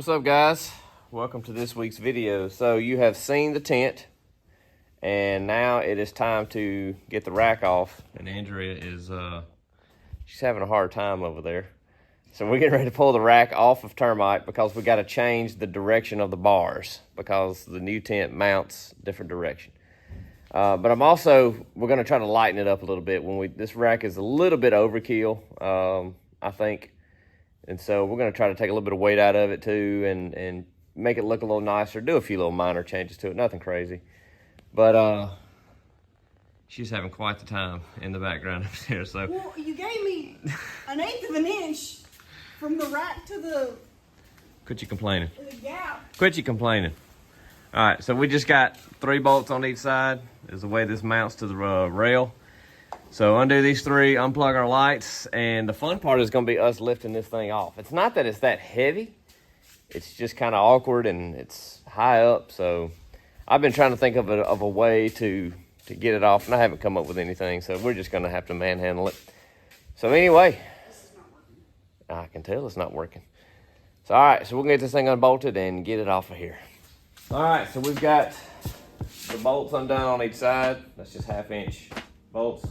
What's up, guys? Welcome to this week's video. So you have seen the tent, and now it is time to get the rack off. And Andrea is she's having a hard time over there. So we're getting ready to pull the rack off of Termite because we got to change the direction of the bars because the new tent mounts different direction. But we're going to try to lighten it up a little bit. This rack is a little bit overkill, I think. And so we're going to try to take a little bit of weight out of it too and make it look a little nicer, do a few little minor changes to it, nothing crazy. But she's having quite the time in the background up there. So. Well, you gave me an eighth of an inch from the rack to the... Quit you complaining. The gap. Quit you complaining. All right, so we just got 3 bolts on each side is the way this mounts to the rail. So undo these 3, unplug our lights, and the fun part is going to be us lifting this thing off. It's not that it's that heavy. It's just kind of awkward, and it's high up. So I've been trying to think of a way to get it off, and I haven't come up with anything. So we're just going to have to manhandle it. So anyway, this is not working. I can tell it's not working. So all right, so we'll get this thing unbolted and get it off of here. All right, so we've got the bolts undone on each side. That's just 1/2 inch bolts.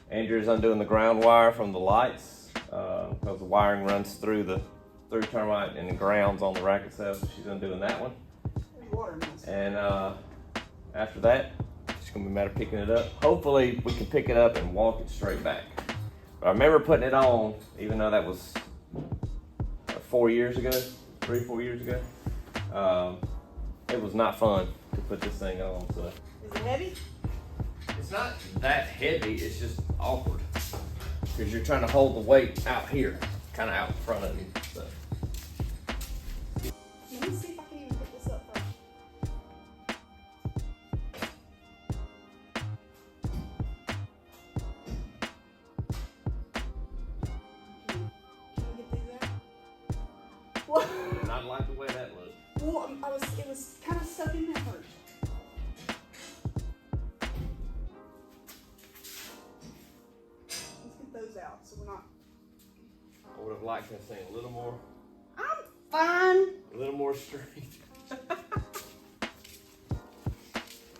Andrea's undoing the ground wire from the lights because the wiring runs through Termite and the grounds on the rack itself. So she's undoing that one. There's water in this. And after that, it's gonna be a matter of picking it up. Hopefully we can pick it up and walk it straight back. But I remember putting it on, even though that was 4 years ago, 3-4 years ago. It was not fun to put this thing on. So. Is it heavy? It's not that heavy, it's just awkward. Because you're trying to hold the weight out here, kind of out in front of you. So. Let me see if I can even pick this up first. Can you get these out? What? Not like the way that looked. Well, it was kind of stuck in there first. Those out, so we're not. I would have liked to have seen a little more. I'm fine. A little more straight.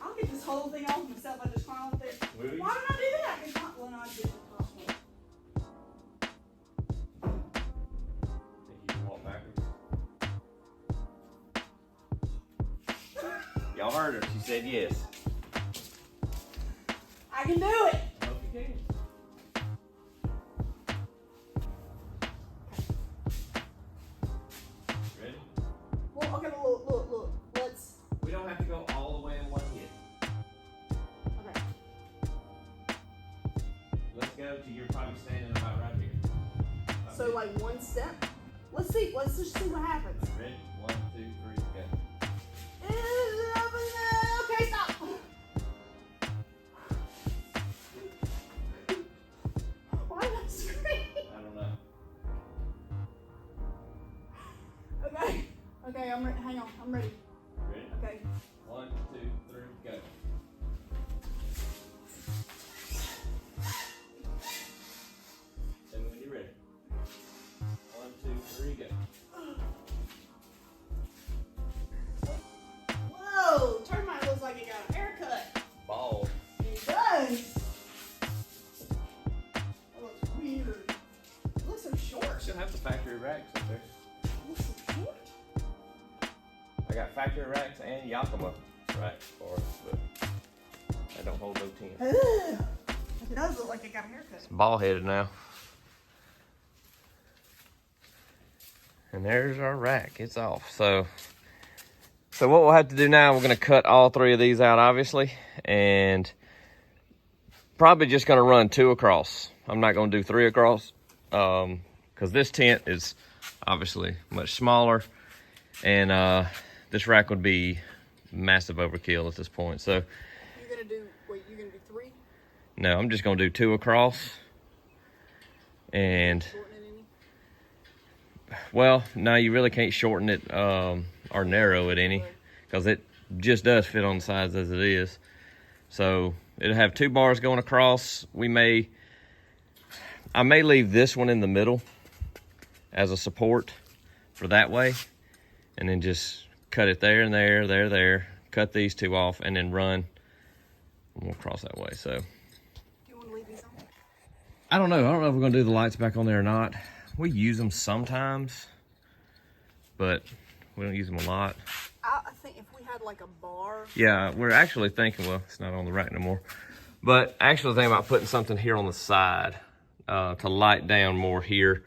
I'll get this whole thing off myself. I just climb up there. Really? Why did I do that? It's not when I did it possible. Think you can walk backwards? Y'all heard her. She said yes. I can do it. I hope you can. Ready? Well, okay, look. Let's. We don't have to go all the way in one hit. Okay. Let's go to you're probably standing about right here. So like one step. Let's see. Let's just see what happens. Ready? 1, 2, 3, go. Okay, stop. Why did I scream? I don't know. Okay, I'm ready. Hang on, I'm ready. Ready? Okay. 1, 2, 3, go. Tell me when you're ready. 1, 2, 3, go. Whoa! Termite looks like it got a haircut. Ball. It does. That looks weird. It looks so short. Still have the factory racks up there. It looks so short. I got factory racks and Yakima racks for it, but I don't hold no 10. Ugh. It does look like it got a haircut. Ball headed now. And there's our rack. It's off. So what we'll have to do now, we're going to cut all 3 of these out, obviously, and probably just going to run 2 across. I'm not going to do 3 across because this tent is obviously much smaller, and this rack would be massive overkill at this point. So You're gonna do 3? no, I'm just going to do 2 across. And Shorten it any? well, no, you really can't shorten it or narrow it any because it just does fit on the sides as it is. So it'll have 2 bars going across. I may leave this one in the middle as a support for that way. and then just cut it there and there, cut these two off, and then run. We'll cross that way. So Do you want to leave these on? I don't know if we're gonna do the lights back on there or not. We use them sometimes, but we don't use them a lot. I think if we had like a bar. Yeah, we're actually thinking, well, it's not on the rack no more, but actually thinking about putting something here on the side to light down more here.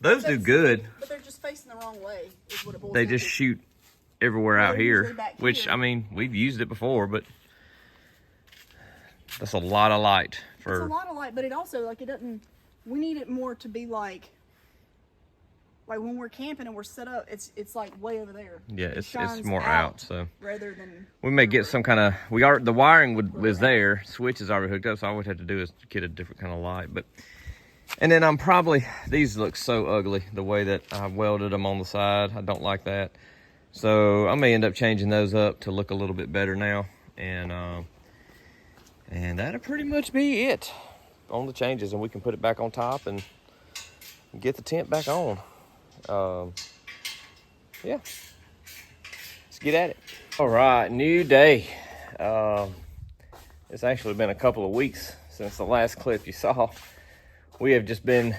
Those do good. But they're just facing the wrong way, is what it boils They down just to. shoot everywhere out They're here, usually back which, here. I mean, we've used it before, but that's a lot of light It's for... a lot of light, but it also, like, it doesn't, we need it more to be like when we're camping and we're set up, it's like way over there. Yeah, It it's shines more out, so... rather than... We may get some kind of... The wiring was there, switch is already hooked up, so all we'd have to do is get a different kind of light, but... And then I'm probably... These look so ugly, the way that I welded them on the side. I don't like that. So I may end up changing those up to look a little bit better now. And that'll pretty much be it on the changes. And we can put it back on top and get the tent back on. Yeah. Let's get at it. All right, new day. It's actually been a couple of weeks since the last clip you saw. We have just been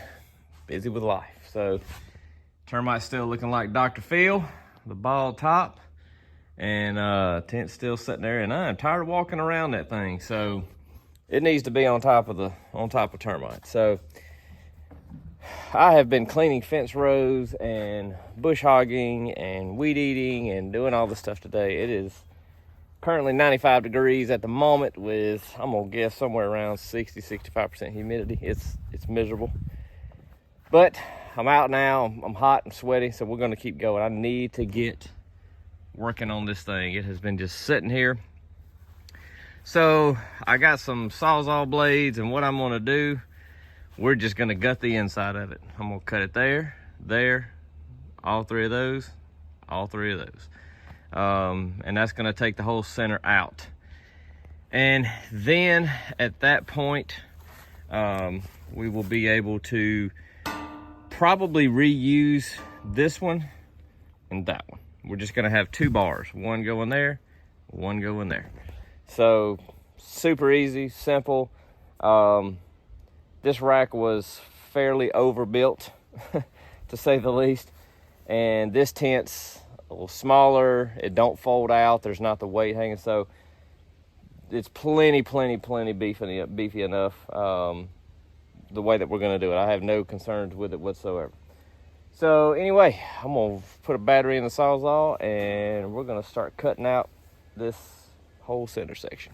busy with life. So Termite's still looking like Dr. Phil, the bald top, and tent's still sitting there, and I'm tired of walking around that thing. So it needs to be on top of Termite. So I have been cleaning fence rows and bush hogging and weed eating and doing all this stuff today. It is currently 95 degrees at the moment with, I'm gonna guess, somewhere around 60-65% humidity. It's miserable, but I'm out now. I'm hot and sweaty, so we're gonna keep going. I need to get working on this thing. It has been just sitting here. So I got some Sawzall blades, and what I'm gonna do, we're just gonna gut the inside of it. I'm gonna cut it there, all three of those. And that's gonna take the whole center out. And then at that point, we will be able to probably reuse this one and that one. We're just gonna have two bars, one going there, one going there. So super easy, simple. This rack was fairly overbuilt, to say the least. And this tent's a little smaller. It don't fold out. There's not the weight hanging. So it's plenty beefy enough the way that we're going to do it. I have no concerns with it whatsoever. So anyway, I'm going to put a battery in the Sawzall, and we're going to start cutting out this whole center section.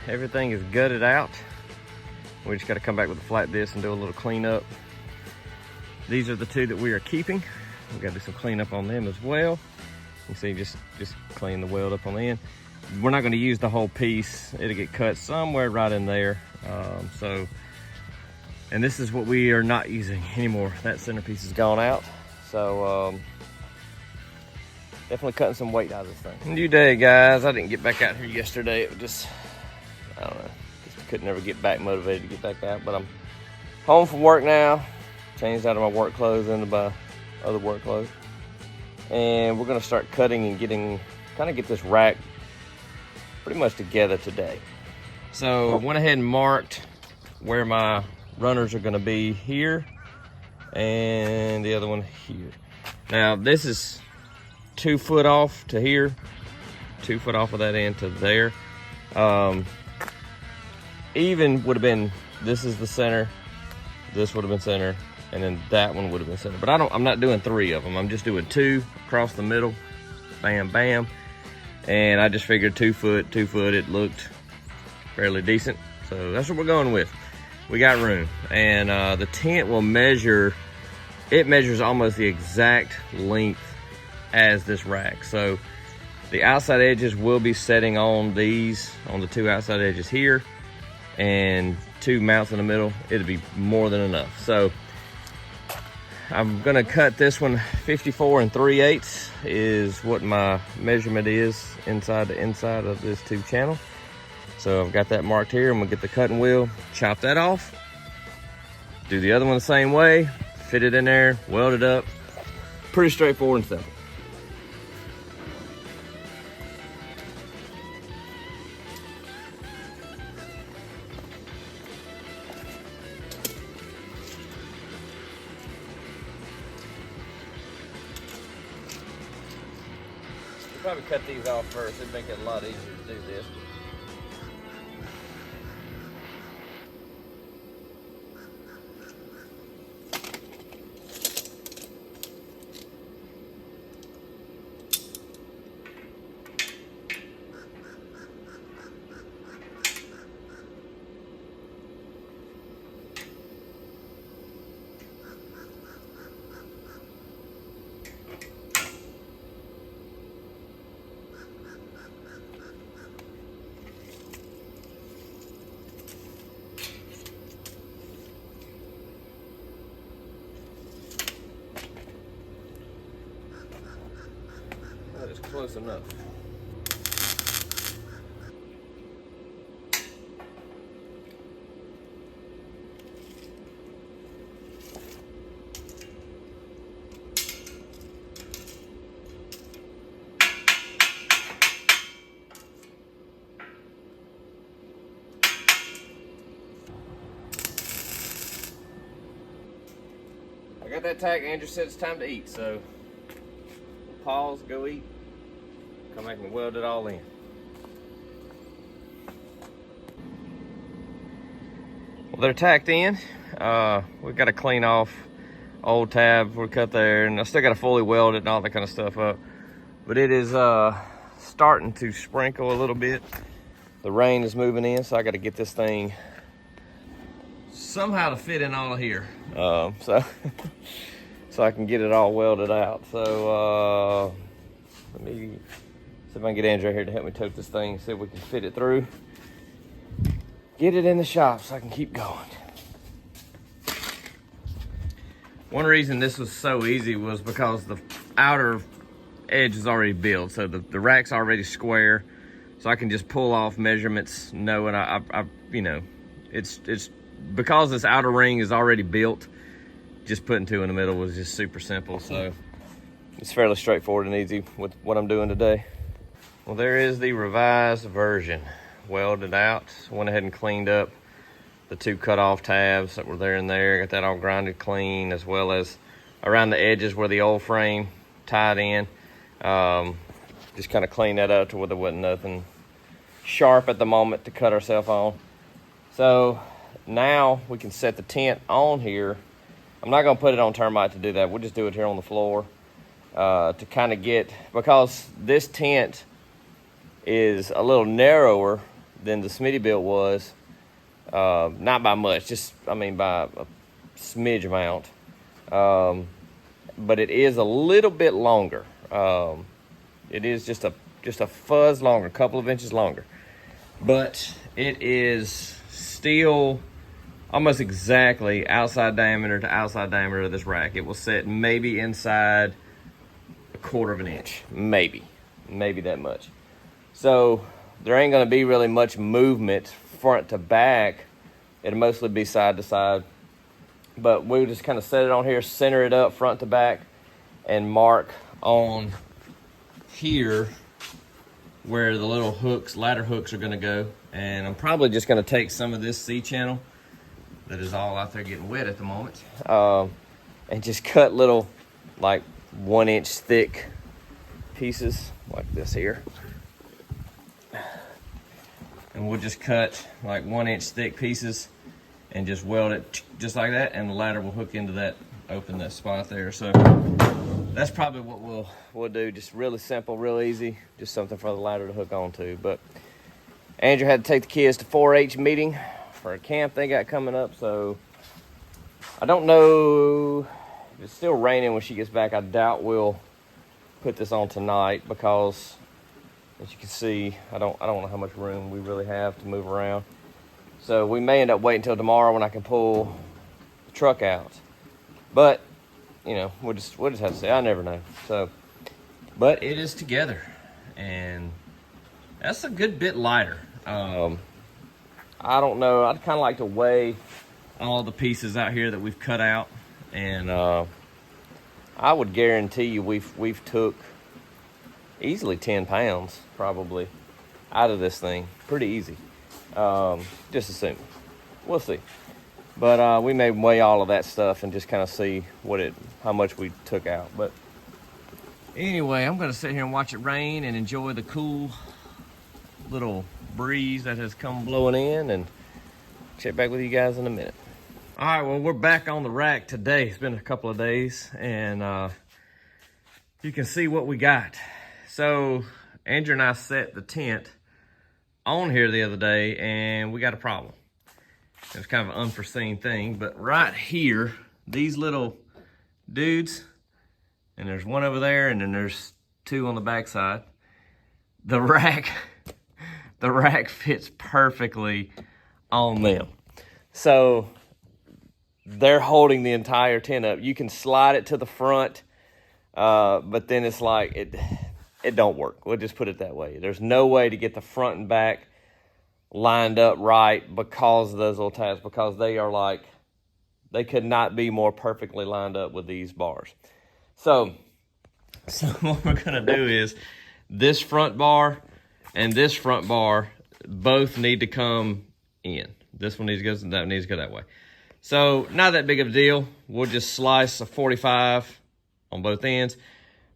Everything is gutted out. We just got to come back with a flat disc and do a little cleanup. These are the two that we are keeping. We got to do some cleanup on them as well. You see, just clean the weld up on the end. We're not going to use the whole piece. It'll get cut somewhere right in there. And this is what we are not using anymore. That centerpiece is gone out. So definitely cutting some weight out of this thing. New day, guys. I didn't get back out here yesterday. It was just, I don't know, just could never get back motivated to get back out. But I'm home from work now. Changed out of my work clothes into my other work clothes. And we're gonna start cutting and get this rack pretty much together today. So I went ahead and marked where my runners are gonna be here and the other one here. Now this is 2 foot off to here, 2 foot off of that end to there. Even would have been, this is the center, this would have been center, and then that one would have been center. But I'm not doing 3 of them. I'm just doing 2 across the middle, bam, bam. And I just figured 2 foot, 2 foot, it looked fairly decent. So that's what we're going with. We got room. And the tent will measure, it measures almost the exact length as this rack. So the outside edges will be setting on these, on the two outside edges here, and 2 mounts in the middle. It'll be more than enough. So I'm gonna cut this one 54 3/8 is what my measurement is inside the inside of this tube channel. So I've got that marked here. I'm gonna get the cutting wheel, chop that off, do the other one the same way, fit it in there, weld it up. Pretty straightforward and simple. Probably cut these off first. It'd make it a lot easier to do this. That is close enough. I got that tack. Andrew said it's time to eat, so pause, go eat, come back and weld it all in. Well, they're tacked in. We've got to clean off old tabs we cut there, and I still got to fully weld it and all that kind of stuff up. But it is starting to sprinkle a little bit. The rain is moving in, so I got to get this thing somehow to fit in all of here. So I can get it all welded out. So let me see if I can get Andrew here to help me tote this thing, see if we can fit it through. Get it in the shop so I can keep going. One reason this was so easy was because the outer edge is already built. So the rack's already square. So I can just pull off measurements knowing I you know, it's because this outer ring is already built, just putting 2 in the middle was just super simple. So it's fairly straightforward and easy with what I'm doing today. Well, there is the revised version, welded out. Went ahead and cleaned up the 2 cut-off tabs that were there and there. Got that all grinded clean, as well as around the edges where the old frame tied in. Just kind of cleaned that up to where there wasn't nothing sharp at the moment to cut ourselves on. So now we can set the tent on here. I'm not gonna put it on Termite to do that. We'll just do it here on the floor to kind of get, because this tent is a little narrower than the Smittybilt was. Not by much, just, I mean, by a smidge amount. But it is a little bit longer. It is just a fuzz longer, a couple of inches longer. But it is still almost exactly outside diameter to outside diameter of this rack. It will set maybe inside 1/4 of an inch, maybe that much. So there ain't gonna be really much movement front to back. It'll mostly be side to side, but we'll just kind of set it on here, center it up front to back, and mark on here where the little hooks, ladder hooks, are gonna go. And I'm probably just gonna take some of this C-channel that is all out there getting wet at the moment, and just cut little, like 1 inch thick pieces like this here. And we'll just cut like 1 inch thick pieces and just weld it just like that, and the ladder will hook into that, open that spot there. So that's probably what we'll do. Just really simple, real easy, just something for the ladder to hook onto. But Andrew had to take the kids to 4-H meeting for a camp they got coming up, so I don't know if it's still raining when she gets back. I doubt we'll put this on tonight because, as you can see, I don't know how much room we really have to move around. So we may end up waiting until tomorrow when I can pull the truck out. But, you know, we'll just have to see. I never know. So, but it is together, and that's a good bit lighter. I don't know. I'd kind of like to weigh all the pieces out here that we've cut out, and I would guarantee you we've took easily 10 pounds probably out of this thing. Pretty easy. Just assuming. We'll see. But we may weigh all of that stuff and just kind of see how much we took out. But anyway, I'm gonna sit here and watch it rain and enjoy the cool little breeze that has come blowing in, and check back with you guys in a minute. All right, well, we're back on the rack today. It's been a couple of days, and you can see what we got. So Andrew and I set the tent on here the other day, and we got a problem. It's kind of an unforeseen thing, but right here, these little dudes, and there's one over there, and then there's two on the backside. The rack fits perfectly on them. So they're holding the entire tent up. You can slide it to the front, but then it's like, it don't work. We'll just put it that way. There's no way to get the front and back lined up right because of those little tabs, because they could not be more perfectly lined up with these bars. So what we're gonna do is this front bar and this front bar both need to come in. This one needs to go, that needs to go that way. So not that big of a deal. We'll just slice a 45 on both ends.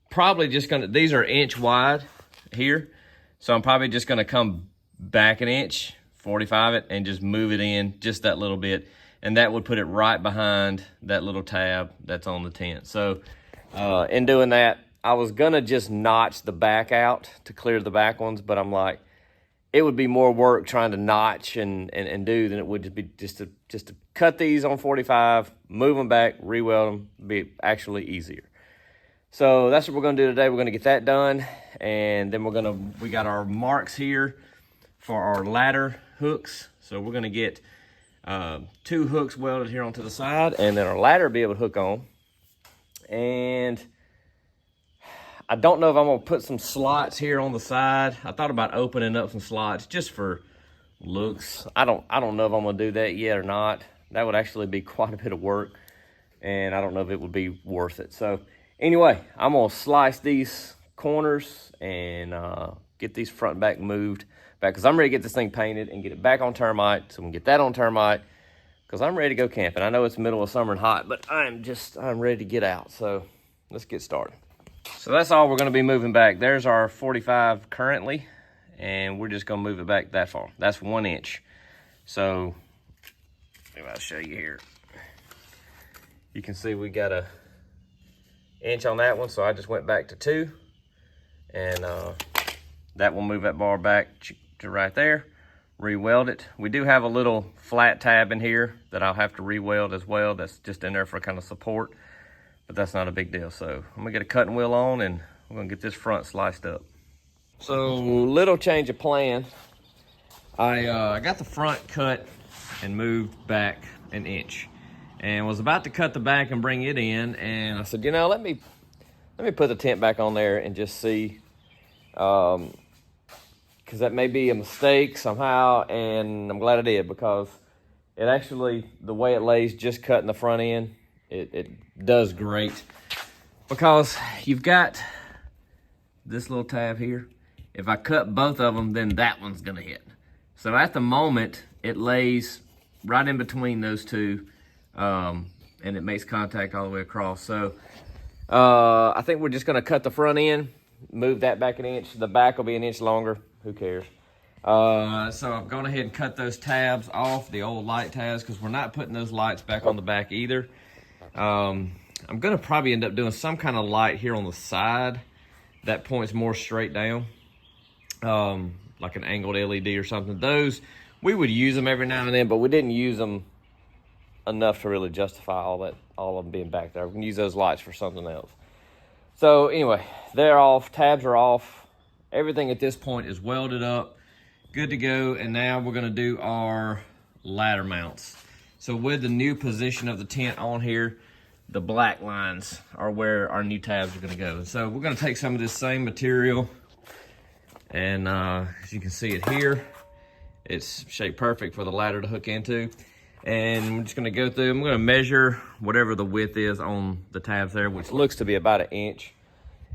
Probably just gonna, these are inch wide here. So I'm probably just gonna come back an inch, 45 it, and just move it in just that little bit. And that would put it right behind that little tab that's on the tent. So in doing that, I was gonna just notch the back out to clear the back ones, but I'm like, it would be more work trying to notch and do than it would just be just to cut these on 45, move them back, re-weld them, be actually easier. So that's what we're gonna do today. We're gonna get that done, and then we got our marks here for our ladder hooks. So we're gonna get 2 hooks welded here onto the side, and then our ladder will be able to hook on. And I don't know if I'm gonna put some slots here on the side. I thought about opening up some slots just for looks. I don't know if I'm gonna do that yet or not. That would actually be quite a bit of work, and I don't know if it would be worth it. So anyway, I'm gonna slice these corners and get these front and back moved back, because I'm ready to get this thing painted and get it back on Termite. So we can get that on Termite, because I'm ready to go camping. I know it's the middle of summer and hot, but I'm ready to get out. So let's get started. So that's all we're gonna be moving back. There's our 45 currently, and we're just gonna move it back that far. That's 1 inch. So maybe I'll show you here. You can see we got a inch on that one, so I just went back to 2, and that will move that bar back to right there, re-weld it. We do have a little flat tab in here that I'll have to re-weld as well. That's just in there for kind of support, but that's not a big deal. So I'm gonna get a cutting wheel on, and we're gonna get this front sliced up. So little change of plan. I got the front cut and moved back an inch, and was about to cut the back and bring it in, and I said, you know, let me put the tent back on there and just see, because that may be a mistake somehow, and I'm glad I did, because it actually, the way it lays, just cutting the front end, it does great, because you've got this little tab here. If I cut both of them, then that one's gonna hit. So at the moment, it lays right in between those two, and it makes contact all the way across. So I think we're just gonna cut the front end, move that back an inch. The back will be an inch longer, who cares? So I've gone ahead and cut those tabs off, the old light tabs, because we're not putting those lights back on the back either. I'm gonna probably end up doing some kind of light here on the side that points more straight down. like an angled LED or something. Those, we would use them every now and then, but we didn't use them enough to really justify all of them being back there. We can use those lights for something else. So anyway, they're off, tabs are off. Everything at this point is welded up, good to go. And now we're gonna do our ladder mounts. So with the new position of the tent on here, the black lines are where our new tabs are gonna go. So we're gonna take some of this same material, and as you can see it here, it's shaped perfect for the ladder to hook into. And I'm just gonna go through, I'm gonna measure whatever the width is on the tabs there, which looks to be about 1 inch.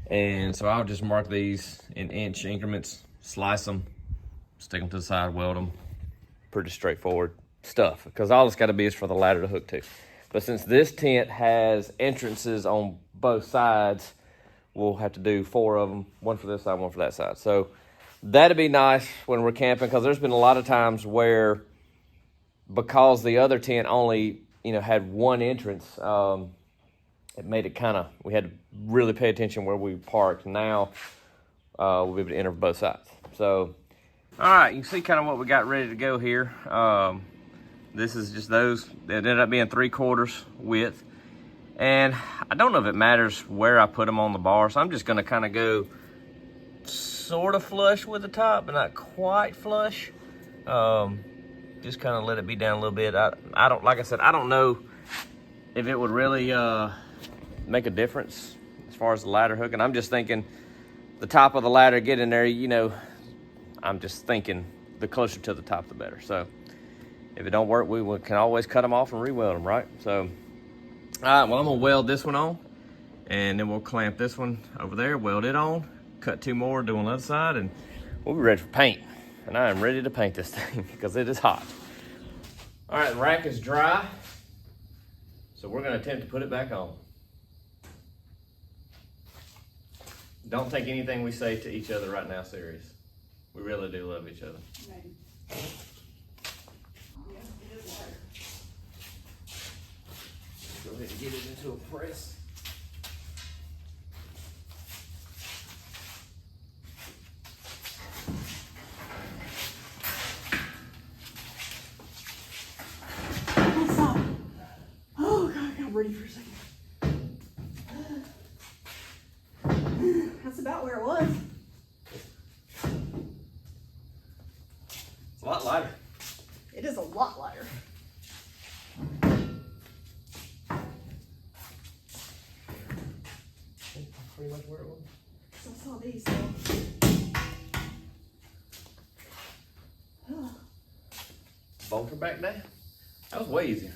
And so I'll just mark these in inch increments, slice them, stick them to the side, weld them. Pretty straightforward stuff, because all it's gotta be is for the ladder to hook to. But since this tent has entrances on both sides, we'll have to do 4 of them, one for this side, one for that side. So that'd be nice when we're camping, because there's been a lot of times where, because the other tent only, had one entrance, it made it kind of, we had to really pay attention where we parked. Now, we'll be able to enter both sides. So, all right, you can see kind of what we got ready to go here. This is just those. It ended up being 3/4 width. And I don't know if it matters where I put them on the bar, so I'm just gonna kind of go sort of flush with the top, but not quite flush. Just kind of let it be down a little bit. I don't, like I said, I don't know if it would really make a difference as far as the ladder hooking. I'm just thinking the top of the ladder, get in there, I'm just thinking the closer to the top, the better. So if it don't work, we can always cut them off and re-weld them, right? So, all right, well, I'm gonna weld this one on, and then we'll clamp this one over there, weld it on, cut 2 more, do on the other side, and we'll be ready for paint. And I am ready to paint this thing because it is hot. All right, the rack is dry, so we're gonna attempt to put it back on. Don't take anything we say to each other right now serious. We really do love each other. Go ahead and get it into a press. Ready for a second. That's about where it was. It's a lot lighter. It is a lot lighter. Pretty much where it was. So I saw these. So. Bolt her back down. That was way easier.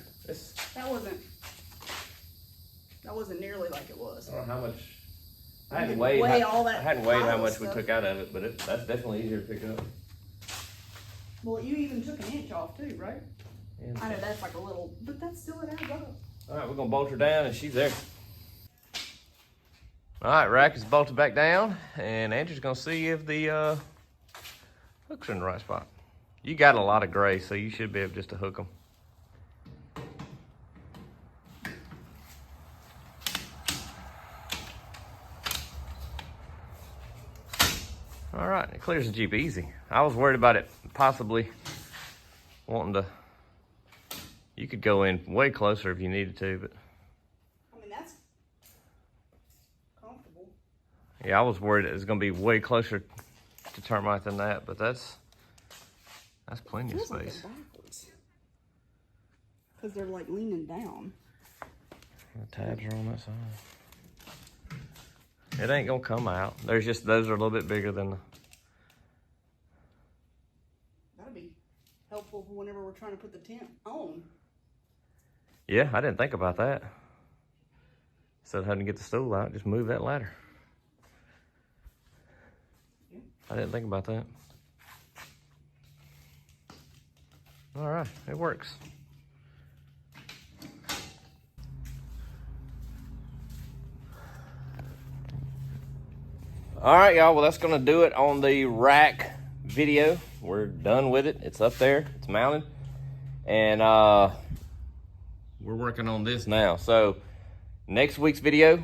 That wasn't nearly like it was. I don't know how much. I You hadn't can weighed weigh how, all that I hadn't weighed how pile of much we stuff. took out of it, but that's definitely easier to pick up. Well, you even took 1 inch off too, right? And I know that's like a little, but that's still an adds up. all right, we're gonna bolt her down, and she's there. All right, rack is bolted back down, and Andrew's gonna see if the hooks are in the right spot. You got a lot of gray, so you should be able just to hook them. All right, it clears the Jeep easy. I was worried about it possibly wanting to, you could go in way closer if you needed to, but. I mean, that's comfortable. Yeah, I was worried it was gonna be way closer to Termite than that, but that's plenty of space. Because they're like leaning down. The tabs are on that side. It ain't gonna come out. There's just, those are a little bit bigger than the. That'd be helpful for whenever we're trying to put the tent on. Yeah, I didn't think about that. Instead of having to get the stool out, just move that ladder. Yeah. I didn't think about that. All right, it works. All right, y'all, well, that's gonna do it on the rack video. We're done with it. It's up there, it's mounted. And we're working on this now. So next week's video,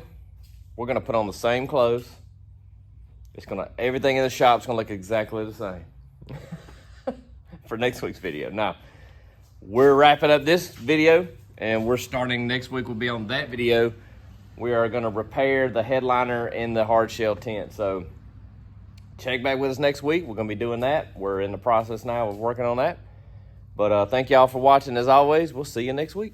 we're gonna put on the same clothes. Everything in the shop's gonna look exactly the same. for next week's video. Now, we're wrapping up this video, and we're starting next week. We'll be on that video. We are going to repair the headliner in the hard shell tent. So check back with us next week. We're going to be doing that. We're in the process now of working on that. But thank y'all for watching. As always, we'll see you next week.